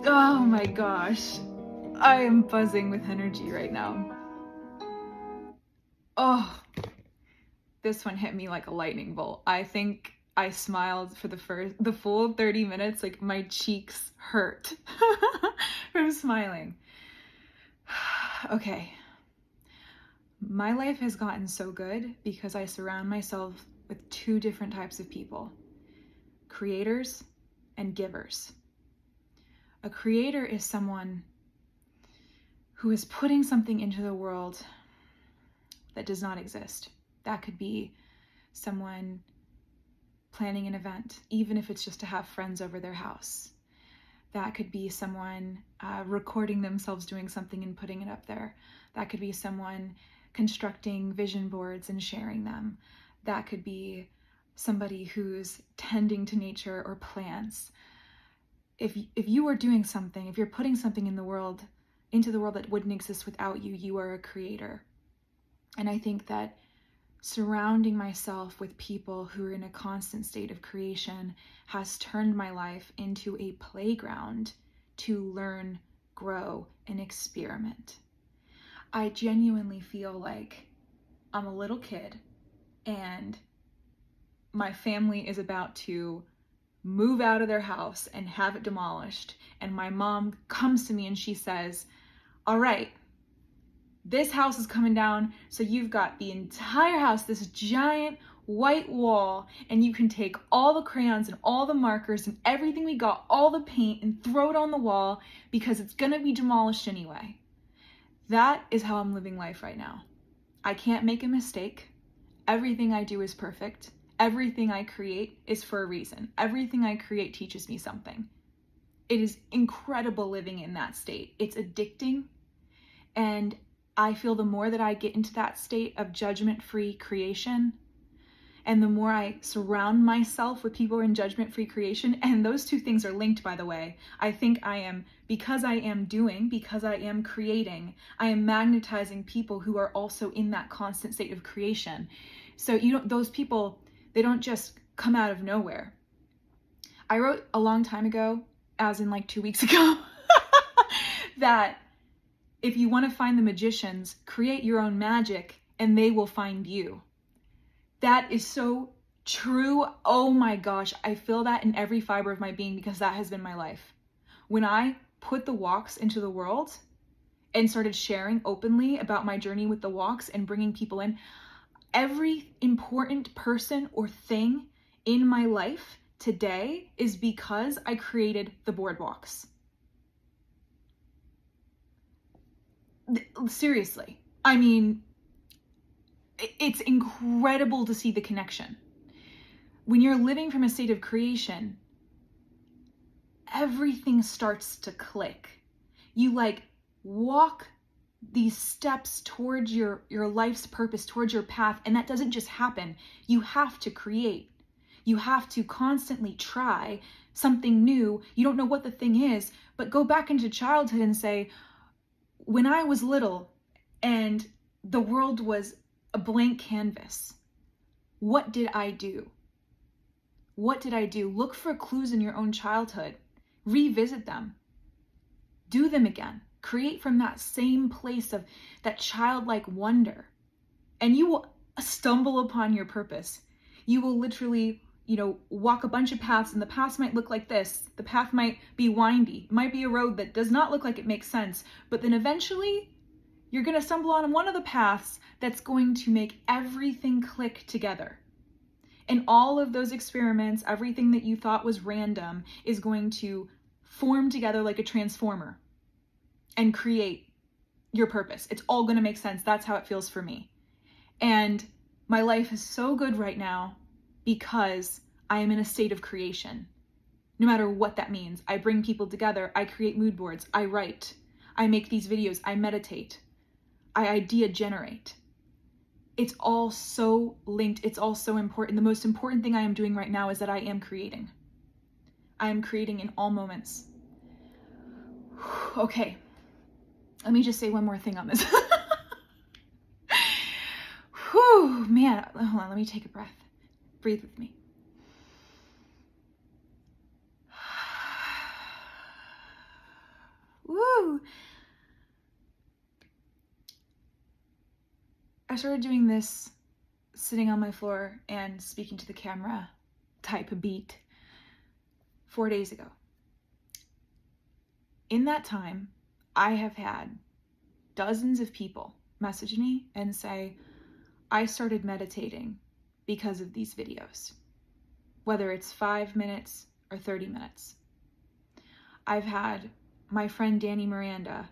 Oh my gosh. I am buzzing with energy right now. Oh, this one hit me like a lightning bolt. I think I smiled for the full 30 minutes, like my cheeks hurt from smiling. Okay. My life has gotten so good because I surround myself with two different types of people: creators and givers. A creator is someone who is putting something into the world that does not exist. That could be someone planning an event, even if it's just to have friends over their house. That could be someone recording themselves doing something and putting it up there. That could be someone constructing vision boards and sharing them. That could be somebody who's tending to nature or plants. If you are doing something, if you're putting something into the world that wouldn't exist without you, you are a creator. And I think that surrounding myself with people who are in a constant state of creation has turned my life into a playground to learn, grow, and experiment. I genuinely feel like I'm a little kid and my family is about to move out of their house and have it demolished. And my mom comes to me and she says, "All right, this house is coming down, so you've got the entire house, this giant white wall, and you can take all the crayons and all the markers and everything we got, all the paint, and throw it on the wall because it's gonna be demolished anyway." That is how I'm living life right now. I can't make a mistake. Everything I do is perfect. Everything I create is for a reason. Everything I create teaches me something. It is incredible living in that state. It's addicting, and I feel the more that I get into that state of judgment-free creation, and the more I surround myself with people in judgment-free creation, and those two things are linked, by the way. I think because I am creating, I am magnetizing people who are also in that constant state of creation. So those people, they don't just come out of nowhere. I wrote a long time ago, as in like 2 weeks ago, that if you want to find the magicians, create your own magic and they will find you. That is so true. Oh my gosh, I feel that in every fiber of my being because that has been my life. When I put the walks into the world and started sharing openly about my journey with the walks and bringing people in, every important person or thing in my life today is because I created the boardwalks. Seriously, I mean, it's incredible to see the connection. When you're living from a state of creation, everything starts to click. You walk these steps towards your life's purpose, towards your path, and that doesn't just happen. You have to create. You have to constantly try something new. You don't know what the thing is, but go back into childhood and say, when I was little and the world was a blank canvas, what did I do? What did I do? Look for clues in your own childhood. Revisit them. Do them again. Create from that same place of that childlike wonder. And you will stumble upon your purpose. You will literally, walk a bunch of paths, and the paths might look like this. The path might be windy. It might be a road that does not look like it makes sense. But then eventually, you're going to stumble on one of the paths that's going to make everything click together. And all of those experiments, everything that you thought was random, is going to form together like a transformer and create your purpose. It's all going to make sense. That's how it feels for me. And my life is so good right now because I am in a state of creation. No matter what that means. I bring people together. I create mood boards. I write. I make these videos. I meditate. I idea generate. It's all so linked. It's all so important. The most important thing I am doing right now is that I am creating. I am creating in all moments. Okay. Let me just say one more thing on this. Whew, man. Hold on, let me take a breath. Breathe with me. I started doing this sitting on my floor and speaking to the camera type of beat 4 days ago. In that time, I have had dozens of people message me and say, I started meditating because of these videos, whether it's 5 minutes or 30 minutes. I've had my friend Danny Miranda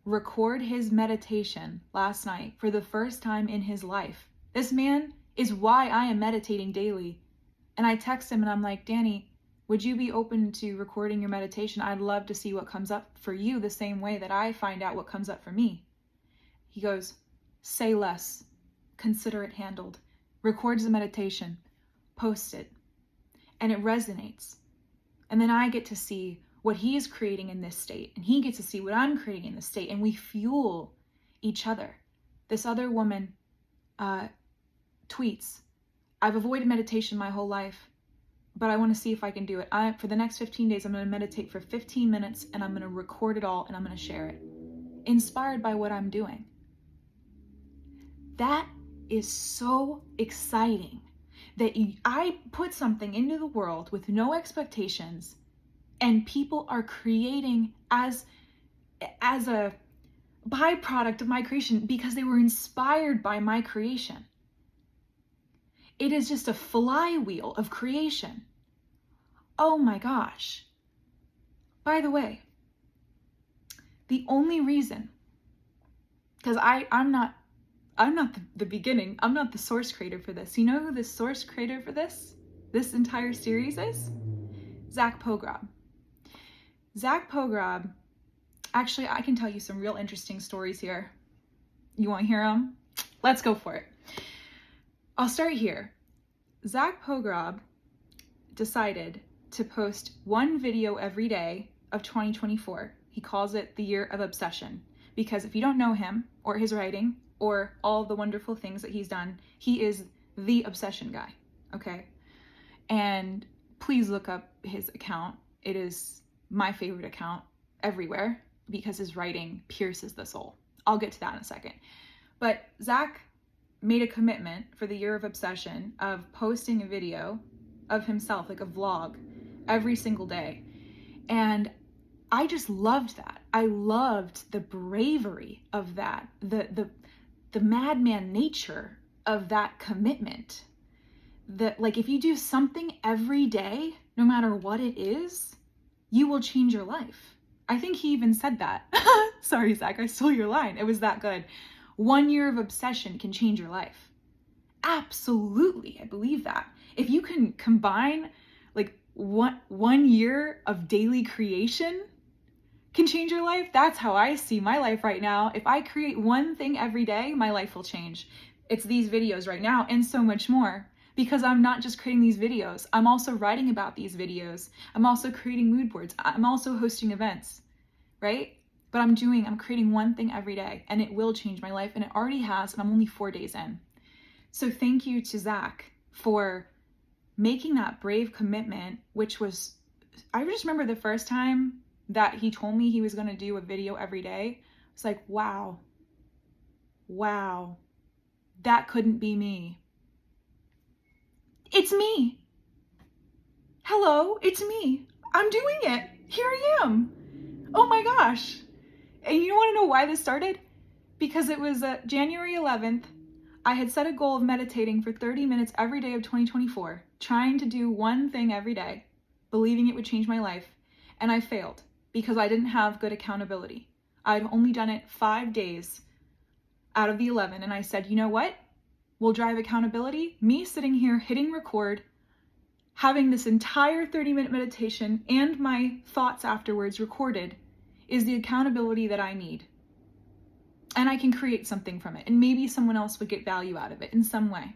record his meditation last night for the first time in his life. This man is why I am meditating daily. And I text him and I'm like, Danny, would you be open to recording your meditation? I'd love to see what comes up for you the same way that I find out what comes up for me. He goes, say less, consider it handled, records the meditation, posts it, and it resonates. And then I get to see what he is creating in this state, and he gets to see what I'm creating in this state, and we fuel each other. This other woman tweets, I've avoided meditation my whole life, but I want to see if I can do it. For the next 15 days, I'm going to meditate for 15 minutes, and I'm going to record it all, and I'm going to share it. Inspired by what I'm doing. That is so exciting that I put something into the world with no expectations, and people are creating as a byproduct of my creation because they were inspired by my creation. It is just a flywheel of creation. Oh my gosh. By the way, the only reason, because I'm not the beginning, I'm not the source creator for this. You know who the source creator for this entire series is? Zach Pograb. Zach Pograb, actually, I can tell you some real interesting stories here. You want to hear them? Let's go for it. I'll start here. Zach Pograb decided to post one video every day of 2024. He calls it the year of obsession, because if you don't know him or his writing or all of the wonderful things that he's done, he is the obsession guy, okay? And please look up his account. It is my favorite account everywhere because his writing pierces the soul. I'll get to that in a second. But Zach made a commitment for the year of obsession of posting a video of himself, like a vlog, every single day. And I just loved that. I loved the bravery of that, the madman nature of that commitment. That, like, if you do something every day, no matter what it is, you will change your life. I think he even said that. Sorry, Zach, I stole your line. It was that good. 1 year of obsession can change your life. Absolutely, I believe that. If you can combine like one year of daily creation can change your life, that's how I see my life right now. If I create one thing every day, my life will change. It's these videos right now and so much more. Because I'm not just creating these videos, I'm also writing about these videos. I'm also creating mood boards. I'm also hosting events, right? But I'm creating one thing every day, and it will change my life, and it already has, and I'm only 4 days in. So thank you to Zach for making that brave commitment, which was, I just remember the first time that he told me he was going to do a video every day. It's like, wow, that couldn't be me. It's me. Hello, it's me. I'm doing it. Here I am. Oh my gosh. And you want to know why this started? Because it was January 11th. I had set a goal of meditating for 30 minutes every day of 2024, trying to do one thing every day, believing it would change my life. And I failed because I didn't have good accountability. I'd only done it 5 days out of the 11. And I said, you know what? Will drive accountability? Me sitting here hitting record, having this entire 30-minute meditation and my thoughts afterwards recorded is the accountability that I need. And I can create something from it. And maybe someone else would get value out of it in some way.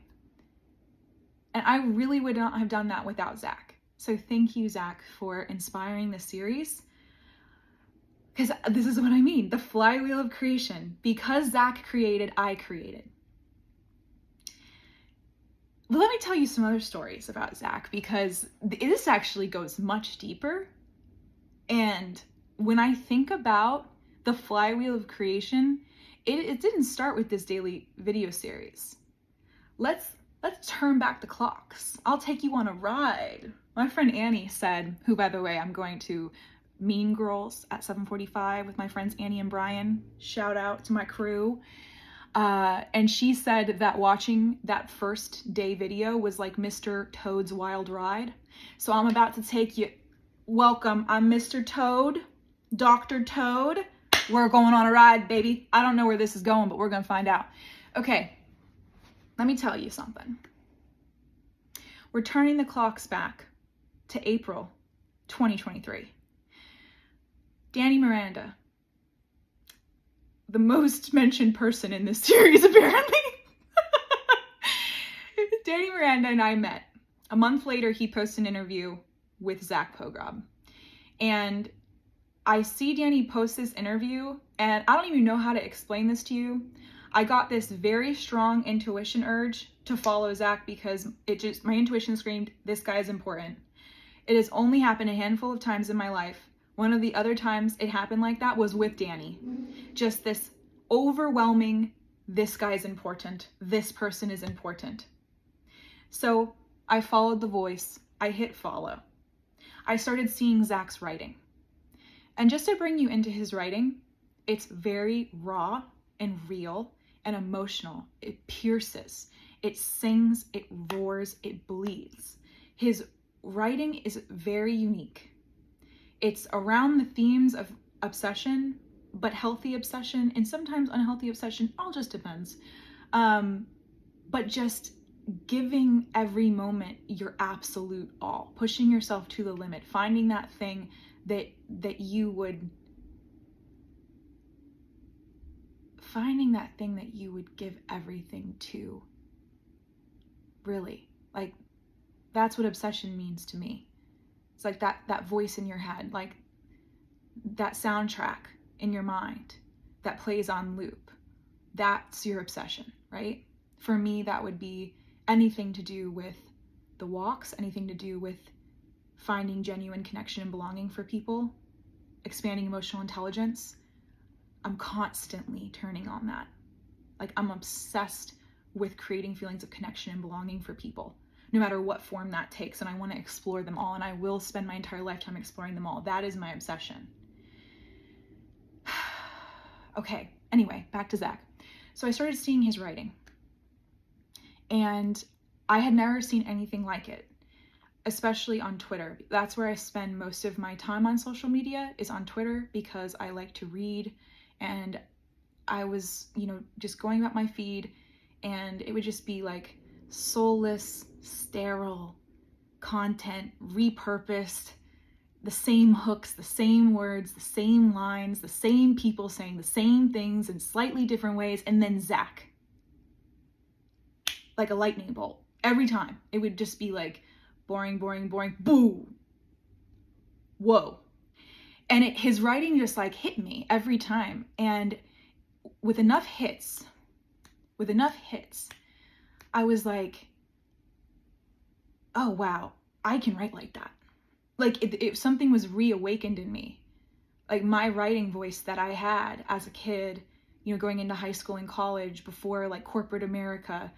And I really would not have done that without Zach. So thank you, Zach, for inspiring this series. Because this is what I mean, the flywheel of creation. Because Zach created, I created. But let me tell you some other stories about Zach, because this actually goes much deeper. And when I think about the flywheel of creation, it didn't start with this daily video series. Let's turn back the clocks. I'll take you on a ride. My friend Annie said, who, by the way, I'm going to Mean Girls at 7:45 with my friends Annie and Brian. Shout out to my crew. And she said that watching that first day video was like Mr. Toad's Wild Ride. So I'm about to take you. Welcome. I'm Mr. Toad, Dr. Toad. We're going on a ride, baby. I don't know where this is going, but we're going to find out. Okay. Let me tell you something. We're turning the clocks back to April 2023. Danny Miranda, the most mentioned person in this series, apparently. Danny Miranda and I met. A month later, he posted an interview with Zach Pograb. And I see Danny post this interview, and I don't even know how to explain this to you. I got this very strong intuition urge to follow Zach because my intuition screamed, this guy is important. It has only happened a handful of times in my life. One of the other times it happened like that was with Danny. Just this overwhelming, this guy's important. This person is important. So I followed the voice. I hit follow. I started seeing Zach's writing. And just to bring you into his writing, it's very raw and real and emotional. It pierces, it sings, it roars, it bleeds. His writing is very unique. It's around the themes of obsession, but healthy obsession and sometimes unhealthy obsession, all just depends. But just giving every moment your absolute all, pushing yourself to the limit, finding that thing that you would give everything to. Really, like, that's what obsession means to me. It's like that voice in your head, like that soundtrack in your mind that plays on loop. That's your obsession, right? For me, that would be anything to do with the walks, anything to do with finding genuine connection and belonging for people, expanding emotional intelligence. I'm constantly turning on that. Like, I'm obsessed with creating feelings of connection and belonging for people, no matter what form that takes. And I want to explore them all. And I will spend my entire lifetime exploring them all. That is my obsession. Okay. Anyway, back to Zach. So I started seeing his writing, and I had never seen anything like it, especially on Twitter. That's where I spend most of my time on social media, is on Twitter, because I like to read. And I was, just going about my feed, and it would just be like soulless, sterile content, repurposed, the same hooks, the same words, the same lines, the same people saying the same things in slightly different ways, and then Zach. Like a lightning bolt. Every time. It would just be like boring, boo. Whoa. And his writing just like hit me every time. And with enough hits, I was like, oh wow, I can write like that. Like if something was reawakened in me, like my writing voice that I had as a kid, going into high school and college before like corporate America,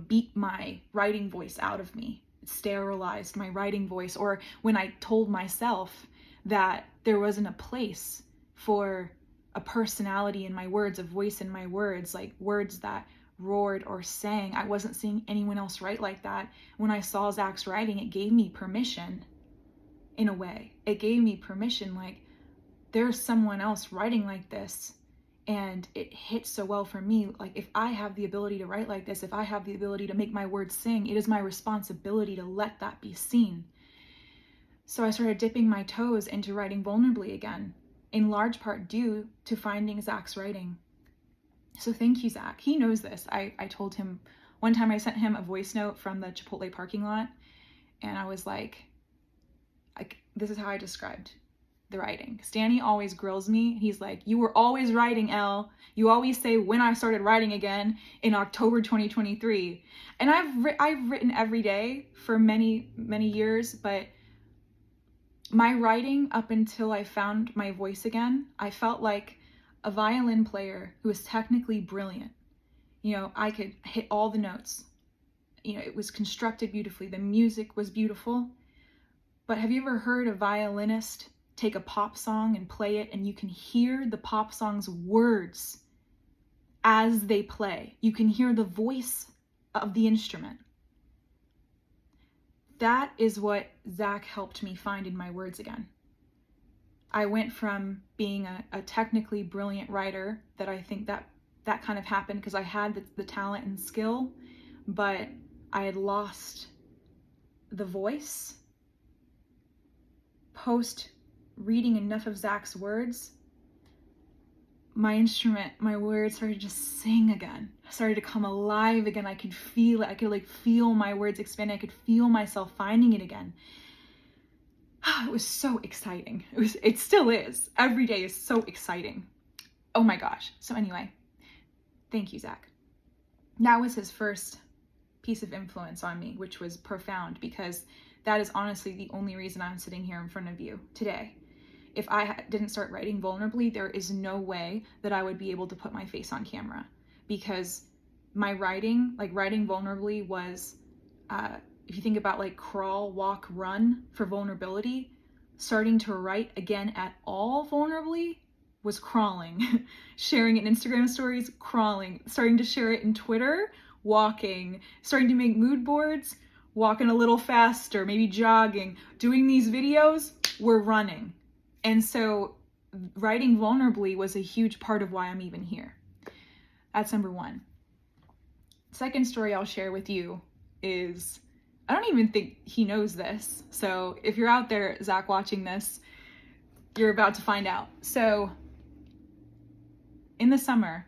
beat my writing voice out of me, sterilized my writing voice. Or when I told myself that there wasn't a place for a personality in my words, a voice in my words, like words that roared or sang. I wasn't seeing anyone else write like that. When I saw Zach's writing, it gave me permission. In a way, it gave me permission, like there's someone else writing like this, and it hits so well for me. Like, if I have the ability to write like this, if I have the ability to make my words sing, it is my responsibility to let that be seen. So I started dipping my toes into writing vulnerably again, in large part due to finding Zach's writing. So thank you, Zach. He knows this. I told him one time, I sent him a voice note from the Chipotle parking lot, and I was like, this is how I described the writing. Stanny always grills me. He's like, you were always writing, Elle. You always say when I started writing again in October 2023. And I've written every day for many, many years, but my writing up until I found my voice again, I felt like a violin player who was technically brilliant. I could hit all the notes. It was constructed beautifully. The music was beautiful. But have you ever heard a violinist take a pop song and play it, and you can hear the pop song's words as they play? You can hear the voice of the instrument. That is what Zach helped me find in my words again. I went from being a technically brilliant writer, that I think that kind of happened because I had the talent and skill, but I had lost the voice. Post reading enough of Zach's words, my instrument, my words started to just sing again. Started to come alive again. I could feel it. I could feel my words expanding. I could feel myself finding it again. It was so exciting. It still is. Every day is so exciting. Oh my gosh. So anyway, thank you, Zach. That was his first piece of influence on me, which was profound, because that is honestly the only reason I'm sitting here in front of you today. If I didn't start writing vulnerably, there is no way that I would be able to put my face on camera, because my writing vulnerably was, if you think about crawl, walk, run for vulnerability, starting to write again at all vulnerably was crawling. Sharing it in Instagram stories, crawling. Starting to share it in Twitter, walking. Starting to make mood boards, walking a little faster, maybe jogging. Doing these videos, we're running. And so writing vulnerably was a huge part of why I'm even here. That's number one. Second story I'll share with you is, I don't even think he knows this. So if you're out there, Zach, watching this, you're about to find out. So in the summer,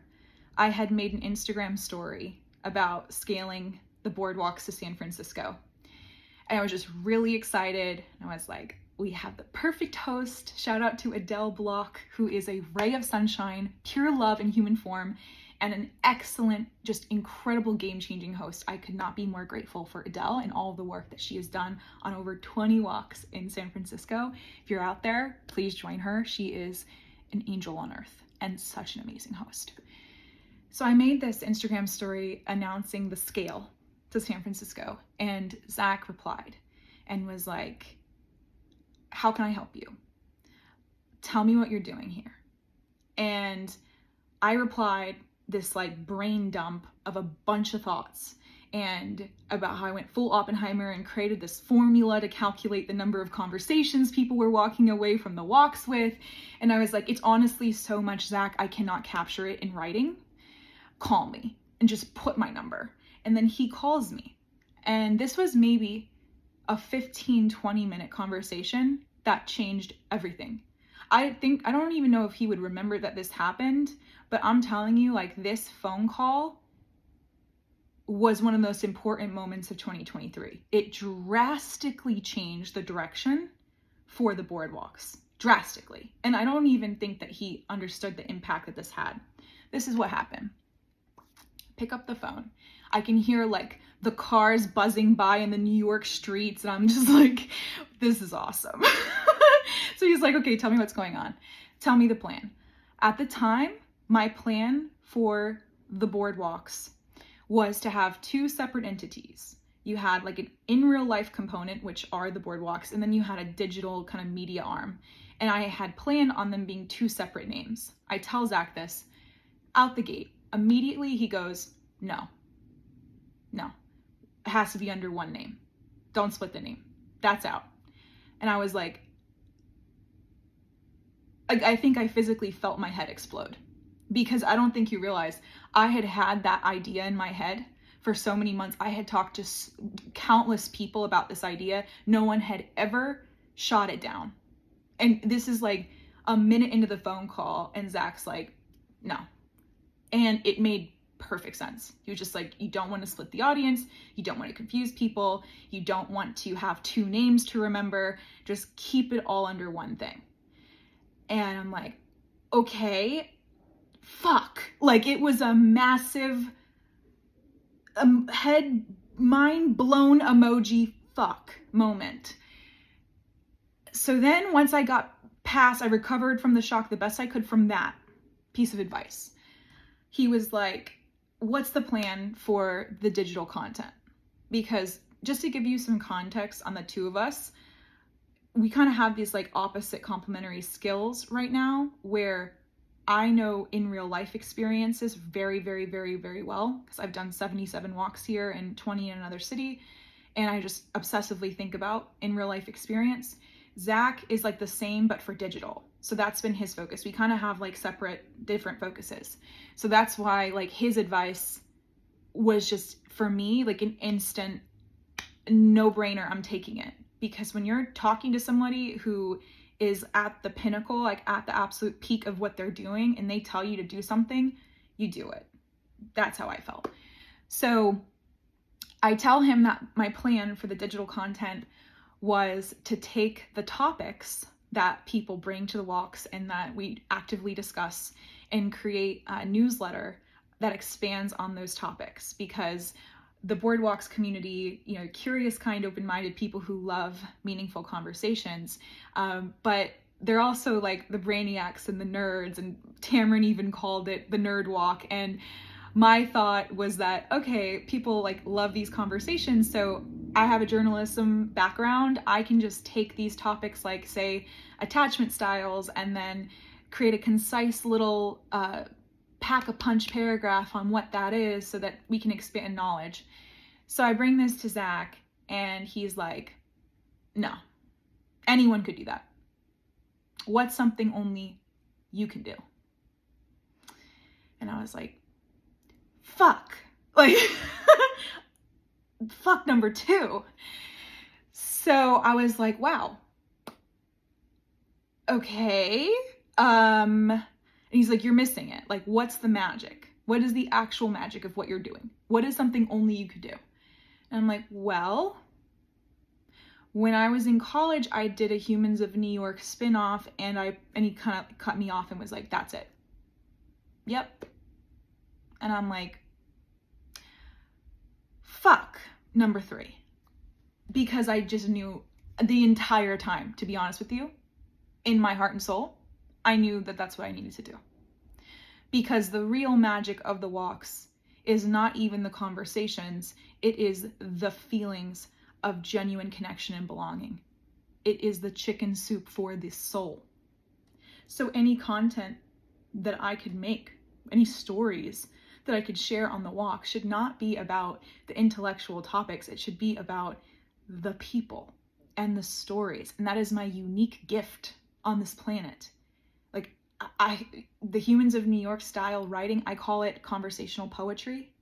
I had made an Instagram story about scaling the boardwalks to San Francisco. And I was just really excited. And I was like, we have the perfect host. Shout out to Elle Block, who is a ray of sunshine, pure love in human form, and an excellent, just incredible game-changing host. I could not be more grateful for Adele and all the work that she has done on over 20 walks in San Francisco. If you're out there, please join her. She is an angel on earth and such an amazing host. So I made this Instagram story announcing the scale to San Francisco, and Zach replied and was like, how can I help you? Tell me what you're doing here. And I replied this brain dump of a bunch of thoughts, and about how I went full Oppenheimer and created this formula to calculate the number of conversations people were walking away from the walks with. And I was like, it's honestly so much, Zach, I cannot capture it in writing. Call me and just put my number. And then he calls me. And this was maybe a 15-20 minute conversation that changed everything. I don't even know if he would remember that this happened, but I'm telling you, this phone call was one of the most important moments of 2023. It drastically changed the direction for the boardwalks. Drastically. And I don't even think that he understood the impact that this had. This is what happened. Pick up the phone. I can hear the cars buzzing by in the New York streets, and I'm just like, this is awesome. So he's like, okay, tell me what's going on. Tell me the plan. At the time, my plan for the boardwalks was to have two separate entities. You had an in real life component, which are the boardwalks, and then you had a digital kind of media arm. And I had planned on them being two separate names. I tell Zach this out the gate. Immediately he goes, no, it has to be under one name. Don't split the name. That's out. And I was like, I think I physically felt my head explode, because I don't think you realize I had that idea in my head for so many months. I had talked to countless people about this idea. No one had ever shot it down. And this is a minute into the phone call, and Zach's like, no. And it made perfect sense. He was just like, you don't want to split the audience. You don't want to confuse people. You don't want to have two names to remember. Just keep it all under one thing. And I'm like, okay, fuck. It was a massive head, mind blown emoji fuck moment. So then once I got past, I recovered from the shock the best I could from that piece of advice. He was like, what's the plan for the digital content? Because just to give you some context on the two of us, we kind of have these like opposite complementary skills right now, where I know in real life experiences very, very, very, very well, because I've done 77 walks here and 20 in another city, and I just obsessively think about in real life experience. Zach is like the same, but for digital. So that's been his focus. We kind of have like separate, different focuses. So that's why like his advice was just, for me, like an instant no-brainer. I'm taking it. Because when you're talking to somebody who is at the pinnacle, like at the absolute peak of what they're doing, and they tell you to do something, you do it. That's how I felt. So I tell him that my plan for the digital content was to take the topics that people bring to the walks and that we actively discuss and create a newsletter that expands on those topics, because the Boardwalks community, you know, curious, kind, open-minded people who love meaningful conversations, but they're also like the brainiacs and the nerds, and Tamron even called it the nerd walk. And my thought was that, okay, people like love these conversations, so I have a journalism background. I can just take these topics like, say, attachment styles, and then create a concise little pack-a-punch paragraph on what that is so that we can expand knowledge. So I bring this to Zach, and he's like, no, anyone could do that. What's something only you can do? And I was like, fuck. Like, fuck number two. So I was like, wow. Okay. And he's like, you're missing it. Like, what's the magic? What is the actual magic of what you're doing? What is something only you could do? And I'm like, well, when I was in college, I did a Humans of New York spinoff, and he kind of cut me off and was like, that's it. Yep. And I'm like, fuck number three. Because I just knew the entire time, to be honest with you, in my heart and soul, I knew that that's what I needed to do. Because the real magic of the walks is not even the conversations, it is the feelings of genuine connection and belonging. It is the chicken soup for the soul. So any content that I could make, any stories that I could share on the walk, should not be about the intellectual topics. It should be about the people and the stories. And that is my unique gift on this planet. Like, the Humans of New York style writing, I call it conversational poetry,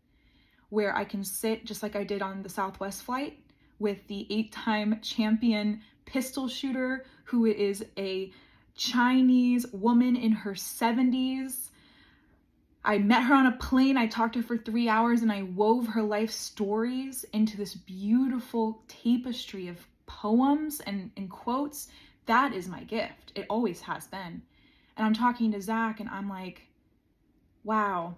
where I can sit just like I did on the Southwest flight with the 8-time champion pistol shooter, who is a Chinese woman in her 70s. I met her on a plane, I talked to her for 3 hours, and I wove her life stories into this beautiful tapestry of poems and quotes. That is my gift. It always has been. And I'm talking to Zach, and I'm like, wow,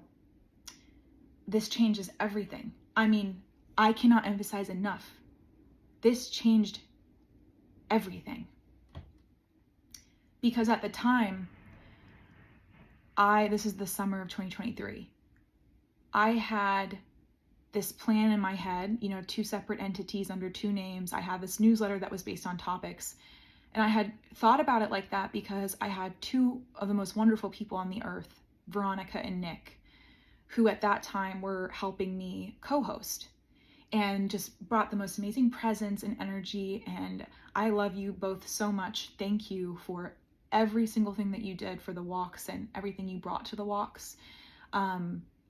this changes everything. I mean, I cannot emphasize enough. This changed everything. Because at the time, this is the summer of 2023, I had this plan in my head, 2 separate entities under 2 names. I had this newsletter that was based on topics. And I had thought about it like that because I had 2 of the most wonderful people on the earth, Veronica and Nick, who at that time were helping me co-host and just brought the most amazing presence and energy. And I love you both so much. Thank you for every single thing that you did for the walks and everything you brought to the walks.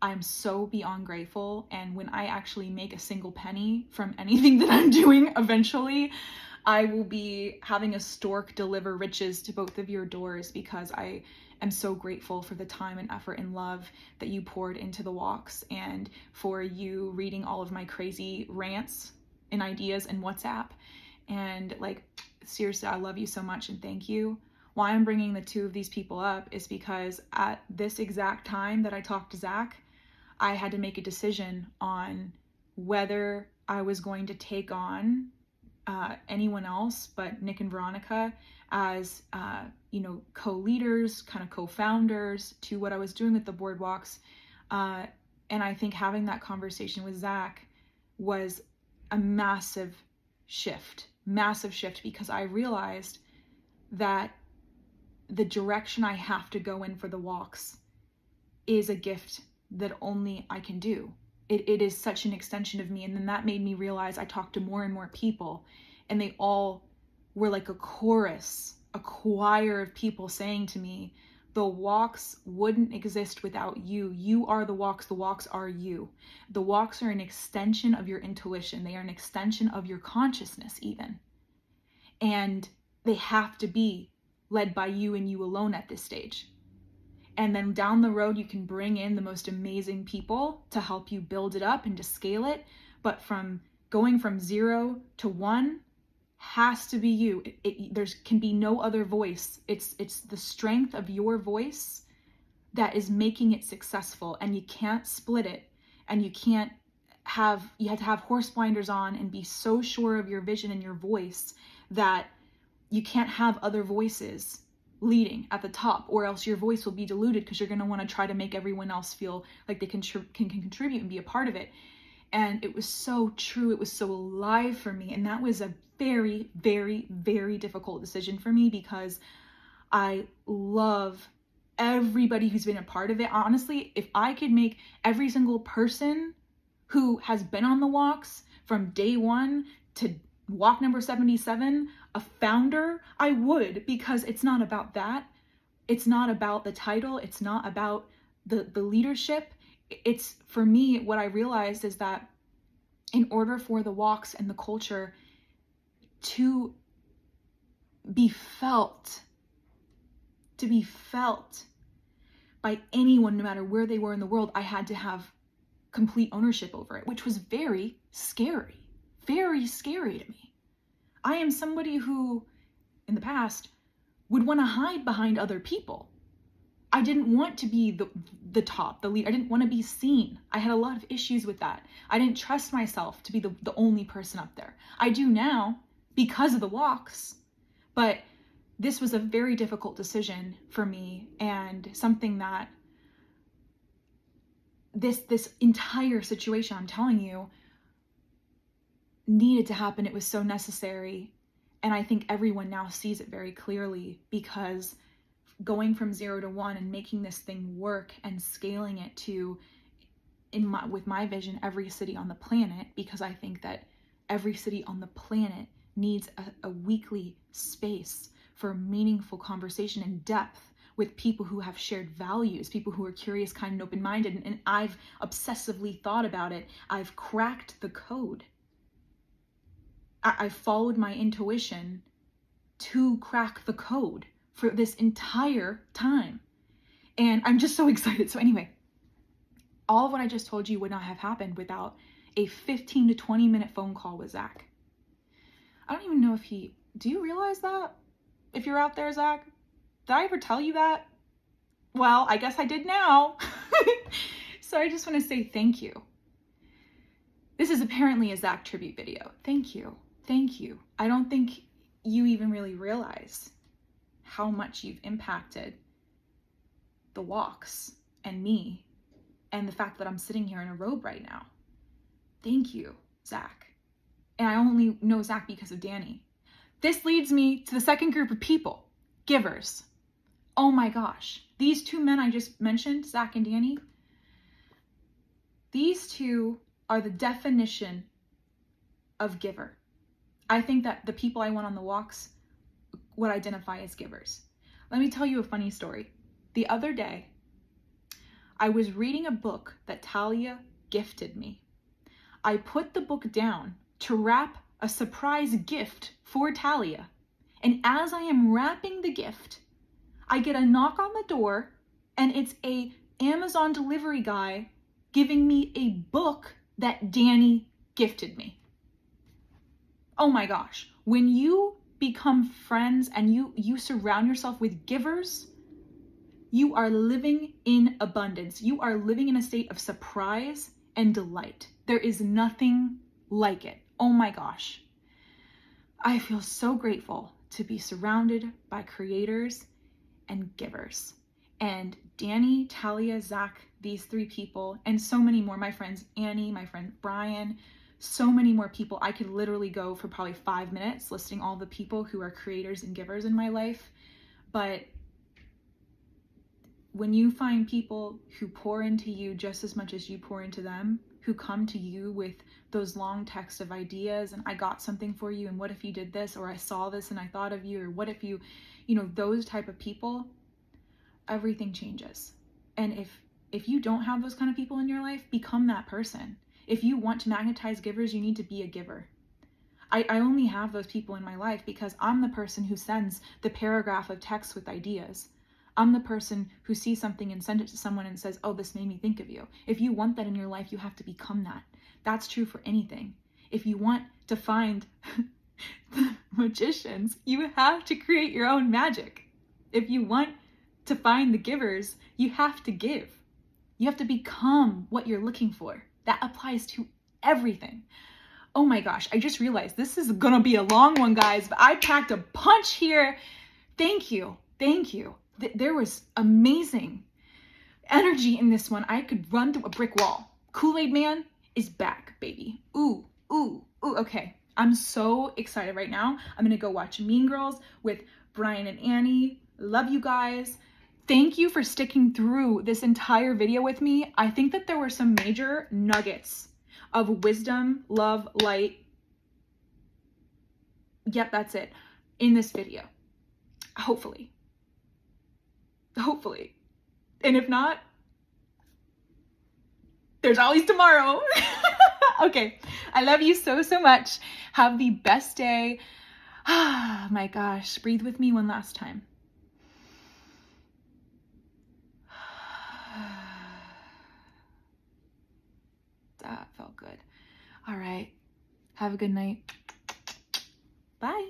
I'm so beyond grateful. And when I actually make a single penny from anything that I'm doing eventually, I will be having a stork deliver riches to both of your doors, because I am so grateful for the time and effort and love that you poured into the walks, and for you reading all of my crazy rants and ideas in WhatsApp. And like, seriously, I love you so much and thank you. Why I'm bringing the 2 of these people up is because at this exact time that I talked to Zach, I had to make a decision on whether I was going to take on anyone else but Nick and Veronica as, co-leaders, kind of co-founders to what I was doing with the boardwalks. And I think having that conversation with Zach was a massive shift, because I realized that the direction I have to go in for the walks is a gift that only I can do. It is such an extension of me. And then that made me realize I talked to more and more people, and they all were like a chorus, a choir of people saying to me, the walks wouldn't exist without you. You are the walks are you. The walks are an extension of your intuition. They are an extension of your consciousness even. And they have to be led by you and you alone at this stage. And then down the road, you can bring in the most amazing people to help you build it up and to scale it. But from going from 0 to 1 has to be you. There can be no other voice. It's the strength of your voice that is making it successful, and you can't split it, and you have to have horse blinders on and be so sure of your vision and your voice that you can't have other voices leading at the top, or else your voice will be diluted because you're going to want to try to make everyone else feel like they can contribute and be a part of it. And it was so true. It was so alive for me. And that was a very, very, very difficult decision for me, because I love everybody who's been a part of it. Honestly, if I could make every single person who has been on the walks from day 1 to walk number 77 a founder, I would, because it's not about that. It's not about the title. It's not about the leadership. It's, for me, what I realized is that in order for the walks and the culture to be felt by anyone, no matter where they were in the world, I had to have complete ownership over it, which was very scary to me. I am somebody who, in the past, would want to hide behind other people. I didn't want to be the top, the lead. I didn't want to be seen. I had a lot of issues with that. I didn't trust myself to be the only person up there. I do now because of the walks, but this was a very difficult decision for me, and something that this entire situation, I'm telling you, needed to happen. It was so necessary. And I think everyone now sees it very clearly, because going from 0 to 1 and making this thing work and scaling it to, with my vision, every city on the planet, because I think that every city on the planet needs a weekly space for meaningful conversation and depth with people who have shared values, people who are curious, kind, and open-minded. And I've obsessively thought about it. I've cracked the code. I followed my intuition to crack the code for this entire time. And I'm just so excited. So anyway, all of what I just told you would not have happened without a 15 to 20 minute phone call with Zach. I don't even know if do you realize that? If you're out there, Zach, did I ever tell you that? Well, I guess I did now. So I just want to say thank you. This is apparently a Zach tribute video. Thank you. Thank you. I don't think you even really realize how much you've impacted the walks and me, and the fact that I'm sitting here in a robe right now. Thank you, Zach. And I only know Zach because of Danny. This leads me to the second group of people, givers. Oh my gosh. These two men I just mentioned, Zach and Danny, these two are the definition of giver. I think that the people I want on the walks would identify as givers. Let me tell you a funny story. The other day, I was reading a book that Talia gifted me. I put the book down to wrap a surprise gift for Talia. And as I am wrapping the gift, I get a knock on the door, and it's a Amazon delivery guy giving me a book that Danny gifted me. Oh my gosh. When you become friends and you surround yourself with givers, you are living in abundance. You are living in a state of surprise and delight. There is nothing like it. Oh my gosh. I feel so grateful to be surrounded by creators and givers. And Danny, Talia, Zach, these 3 people, and so many more, my friends Annie, my friend Brian, so many more people. I could literally go for probably 5 minutes listing all the people who are creators and givers in my life. But when you find people who pour into you just as much as you pour into them, who come to you with those long texts of ideas and I got something for you, and what if you did this, or I saw this and I thought of you, or what if you, those type of people, everything changes. And if you don't have those kind of people in your life, become that person. If you want to magnetize givers, you need to be a giver. I only have those people in my life because I'm the person who sends the paragraph of text with ideas. I'm the person who sees something and sends it to someone and says, oh, this made me think of you. If you want that in your life, you have to become that. That's true for anything. If you want to find the magicians, you have to create your own magic. If you want to find the givers, you have to give. You have to become what you're looking for. That applies to everything. Oh my gosh, I just realized this is gonna be a long one, guys, but I packed a punch here. Thank you. There was amazing energy in this one. I could run through a brick wall. Kool-Aid Man is back, baby. Ooh, okay. I'm so excited right now. I'm gonna go watch Mean Girls with Brian and Annie. Love you guys. Thank you for sticking through this entire video with me. I think that there were some major nuggets of wisdom, love, light. Yep, that's it. In this video. Hopefully. And if not, there's always tomorrow. Okay. I love you so much. Have the best day. Ah, my gosh. Breathe with me one last time. That felt good. All right. Have a good night. Bye.